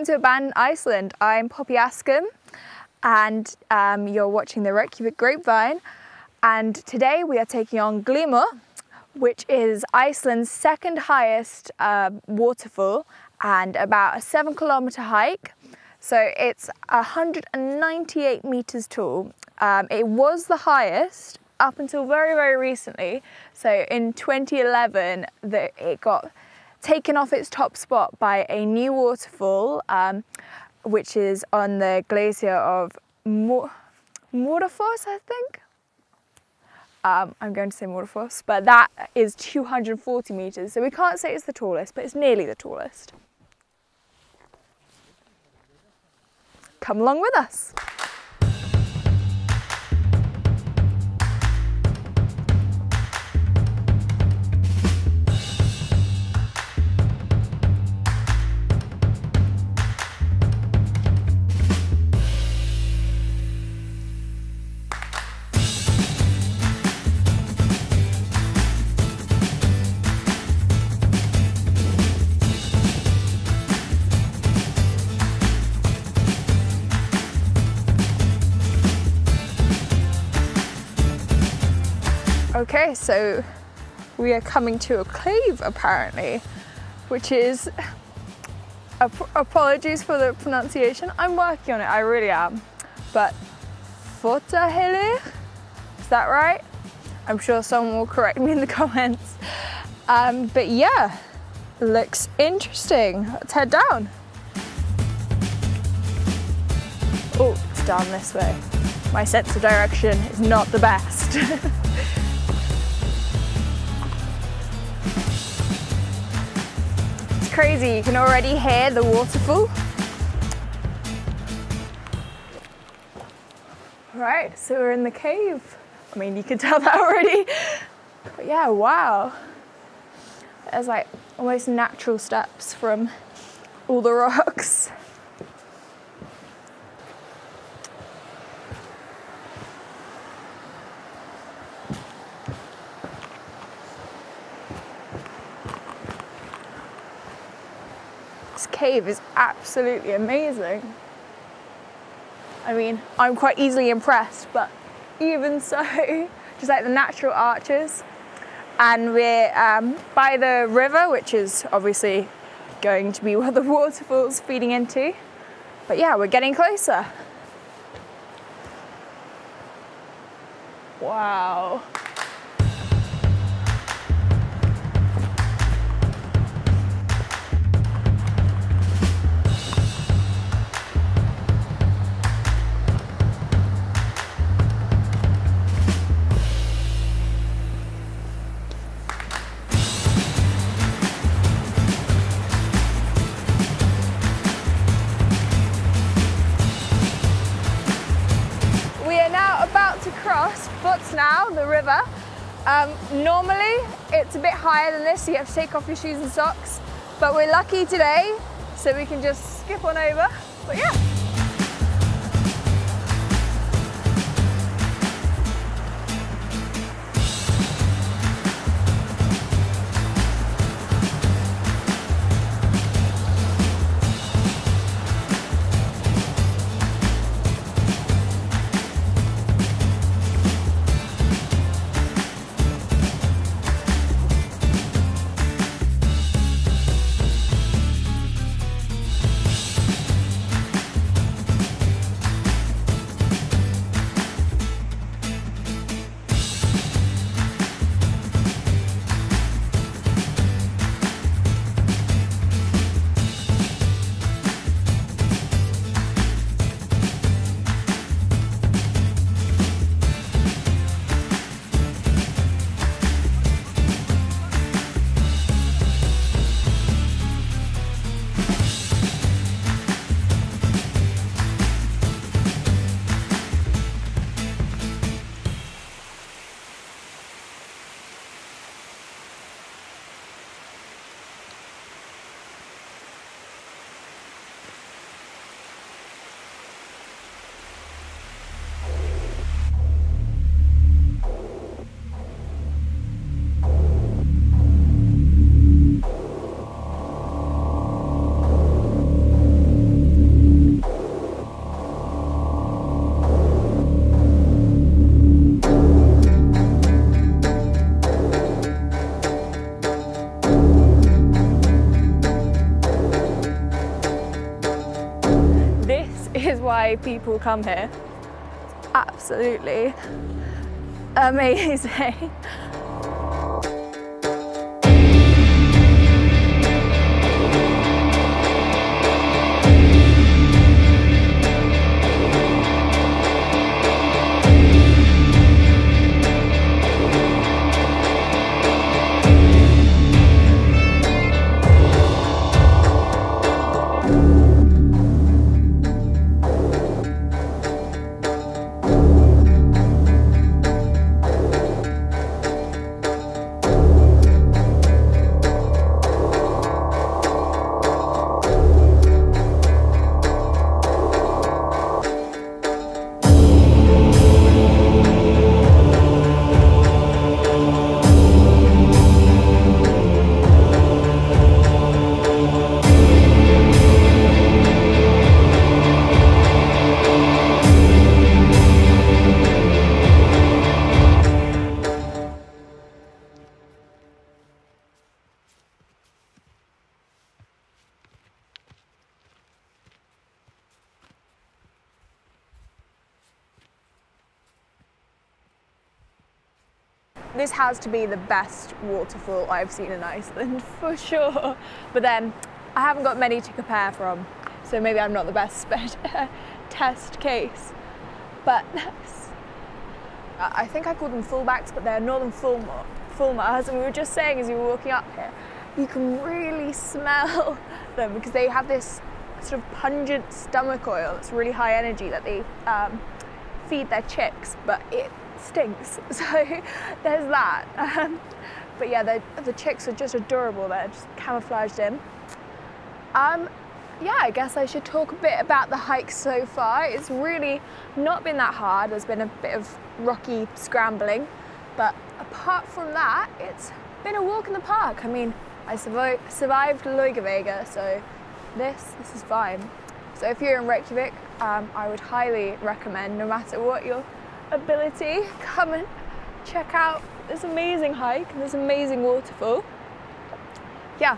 welcome to Abandoned Iceland. I'm Poppy Askham and you're watching the Reykjavik Grapevine, and today we are taking on Glymur, which is Iceland's second highest waterfall and about a 7-kilometer hike. So it's 198 meters tall. It was the highest up until very, very recently. So in 2011, it got taken off its top spot by a new waterfall, which is on the glacier of Waterfall, I think. I'm going to say Waterfall, but that is 240 meters. So we can't say it's the tallest, but it's nearly the tallest. Come along with us. Okay, so we are coming to a cave apparently, which is, apologies for the pronunciation, I'm working on it, I really am, but Waterfall, is that right? I'm sure someone will correct me in the comments. But yeah, looks interesting. Let's head down. Oh, it's down this way. My sense of direction is not the best. Crazy, you can already hear the waterfall. Right, so we're in the cave. I mean, you can tell that already. But yeah, wow. There's like almost natural steps from all the rocks. This cave is absolutely amazing. I mean, I'm quite easily impressed, but even so, just like the natural arches. And we're by the river, which is obviously going to be where the waterfall's feeding into. But yeah, we're getting closer. Wow. To cross now the river. Normally it's a bit higher than this, so you have to take off your shoes and socks, but we're lucky today so we can just skip on over. But yeah. why people come here. It's absolutely amazing. This has to be the best waterfall I've seen in Iceland, for sure. But then, I haven't got many to compare from, so maybe I'm not the best test case. But I think I called them fullbacks, but they're northern fulmars, and we were just saying as we were walking up here, you can really smell them because they have this sort of pungent stomach oil that's really high energy that they feed their chicks, but it stinks, so there's that. But yeah, the chicks are just adorable. They're just camouflaged in. Yeah, I guess I should talk a bit about the hike so far. It's really not been that hard. There's been a bit of rocky scrambling, but apart from that, it's been a walk in the park. I mean, I survived Laugavega, so this is fine. So if you're in Reykjavik, I would highly recommend, no matter what your ability, come and check out this amazing hike and this amazing waterfall. Yeah,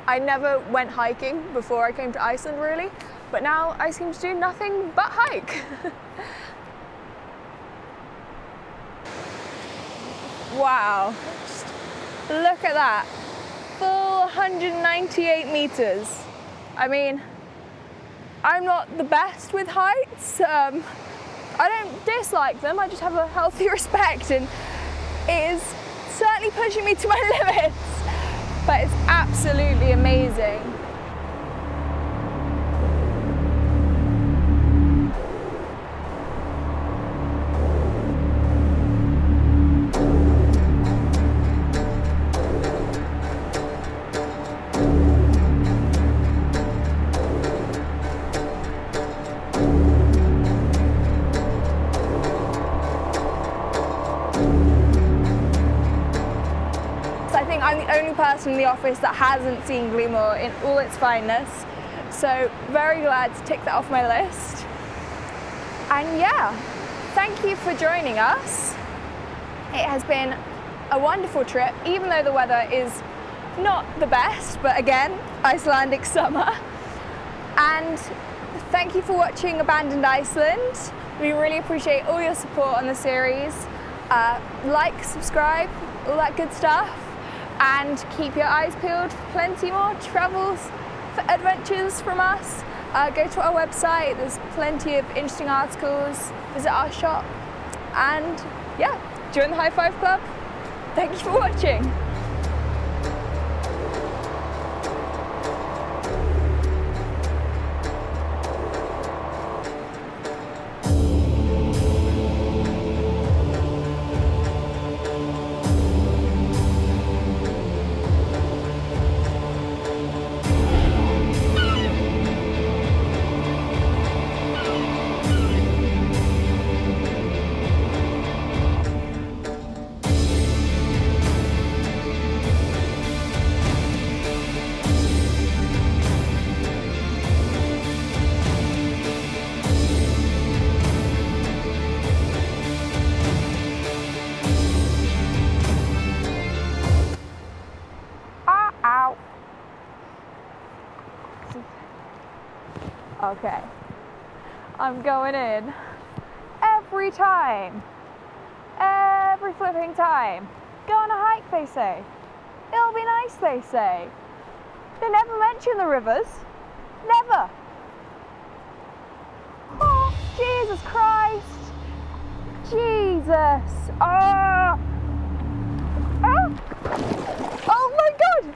I never went hiking before I came to Iceland really, but now I seem to do nothing but hike. Wow, just look at that, full 198 meters. I mean, I'm not the best with heights. I don't dislike them, I just have a healthy respect, and it is certainly pushing me to my limits, but it's absolutely amazing. I'm the only person in the office that hasn't seen Glymur in all its fineness, so very glad to tick that off my list. And yeah, thank you for joining us. It has been a wonderful trip, even though the weather is not the best, but again, Icelandic summer. And thank you for watching Abandoned Iceland. We really appreciate all your support on the series. Like, subscribe, all that good stuff. And keep your eyes peeled for plenty more travels, for adventures from us. Go to our website, there's plenty of interesting articles, visit our shop, and yeah, join the High Five Club. Thank you for watching. Okay. I'm going in. Every time. Every flipping time. Go on a hike, they say. It'll be nice, they say. They never mention the rivers. Never. Oh, Jesus Christ. Jesus. Oh. Oh. Oh my God.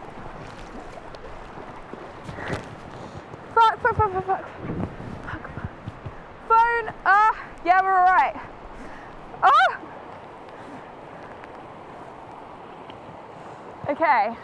Fuck, fuck, fuck, fuck, fuck. Phone. Yeah, we're all right. Oh. Okay.